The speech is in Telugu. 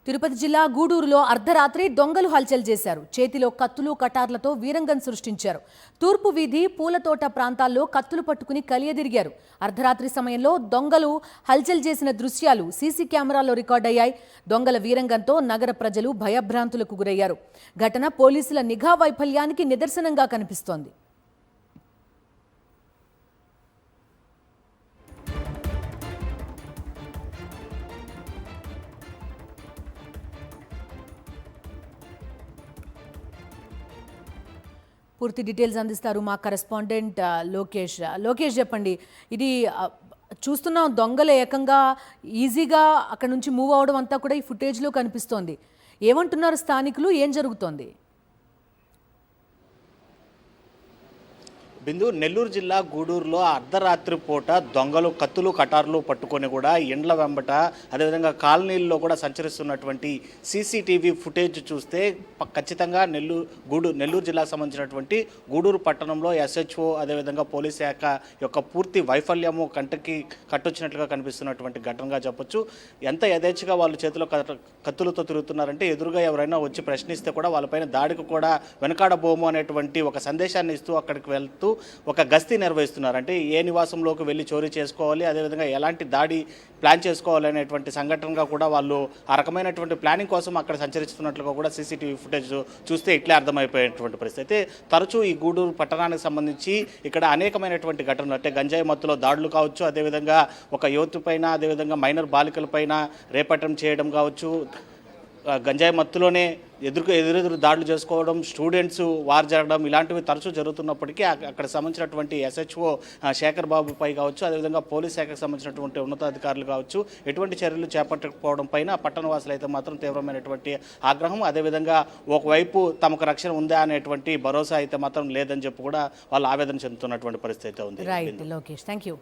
తిరుపతి జిల్లా గూడూరులో అర్ధరాత్రి దొంగలు హల్చల్ చేశారు. చేతిలో కత్తులు కటార్లతో వీరంగం సృష్టించారు. తూర్పు వీధి పూలతోట ప్రాంతాల్లో కత్తులు పట్టుకుని కలియదిరిగారు. అర్ధరాత్రి సమయంలో దొంగలు హల్చల్ చేసిన దృశ్యాలు సీసీ కెమెరాల్లో రికార్డయ్యాయి. దొంగల వీరంగంతో నగర ప్రజలు భయభ్రాంతులకు గురయ్యారు. ఘటన పోలీసుల నిఘా వైఫల్యానికి నిదర్శనంగా కనిపిస్తోంది. పూర్తి డీటెయిల్స్ అందిస్తారు మా కరెస్పాండెంట్ లోకేష్. లోకేష్ చెప్పండి, ఇది చూస్తున్నాం దొంగలు ఏకంగా ఈజీగా అక్కడ నుంచి మూవ్ అవడం అంతా కూడా ఈ ఫుటేజ్లో కనిపిస్తోంది. ఏమంటున్నారు స్థానికులు, ఏం జరుగుతోంది? బిందు, నెల్లూరు జిల్లా గూడూరులో అర్ధరాత్రి పూట దొంగలు కత్తులు కటార్లు పట్టుకొని కూడా ఇండ్ల వెంబట అదేవిధంగా కాలనీల్లో కూడా సంచరిస్తున్నటువంటి సీసీటీవీ ఫుటేజ్ చూస్తే ఖచ్చితంగా నెల్లూరు జిల్లాకు సంబంధించినటువంటి గూడూరు పట్టణంలో ఎస్హెచ్ఓ అదేవిధంగా పోలీస్ శాఖ యొక్క పూర్తి వైఫల్యము కంటికి కట్టొచ్చినట్లుగా కనిపిస్తున్నటువంటి ఘటనగా చెప్పొచ్చు. ఎంత యథేచ్ఛగా వాళ్ళు చేతిలో కత్తులతో తిరుగుతున్నారంటే ఎదురుగా ఎవరైనా వచ్చి ప్రశ్నిస్తే కూడా వాళ్ళపైన దాడికి కూడా వెనకాడబోము అనేటువంటి ఒక సందేశాన్ని ఇస్తూ అక్కడికి వెళ్తూ ఒక గస్తీ నిర్వహిస్తున్నారు. అంటే ఏ నివాసంలోకి వెళ్ళి చోరీ చేసుకోవాలి, అదేవిధంగా ఎలాంటి దాడి ప్లాన్ చేసుకోవాలి అనేటువంటి సంఘటనగా కూడా వాళ్ళు ఆ రకమైనటువంటి ప్లానింగ్ కోసం అక్కడ సంచరిస్తున్నట్లుగా కూడా సీసీటీవీ ఫుటేజ్ చూస్తే ఇట్లే అర్థమైపోయేటువంటి పరిస్థితి. అయితే తరచూ ఈ గూడూరు పట్టణానికి సంబంధించి ఇక్కడ అనేకమైనటువంటి ఘటనలు, అంటే గంజాయి మత్తులో దాడులు కావచ్చు, అదేవిధంగా ఒక యువతి పైన, అదేవిధంగా మైనర్ బాలికల పైన రేపటం చేయడం కావచ్చు, గంజాయి మత్తులోనే ఎదురెదురు దాడులు చేసుకోవడం, స్టూడెంట్స్ వార్ జరగడం, ఇలాంటివి తరచూ జరుగుతున్నప్పటికీ అక్కడ సంబంధించినటువంటి ఎస్హెచ్ఓ శేఖర్ బాబుపై కావచ్చు, అదేవిధంగా పోలీస్ శాఖకు సంబంధించినటువంటి ఉన్నతాధికారులు కావచ్చు ఎటువంటి చర్యలు చేపట్టకపోవడం పైన పట్టణవాసులు అయితే మాత్రం తీవ్రమైనటువంటి ఆగ్రహం, అదేవిధంగా ఒకవైపు తమకు రక్షణ ఉందా అనేటువంటి భరోసా అయితే మాత్రం లేదని చెప్పి కూడా వాళ్ళు ఆవేదన చెందుతున్నటువంటి పరిస్థితి అయితే ఉంది. Right Lokesh, thank you.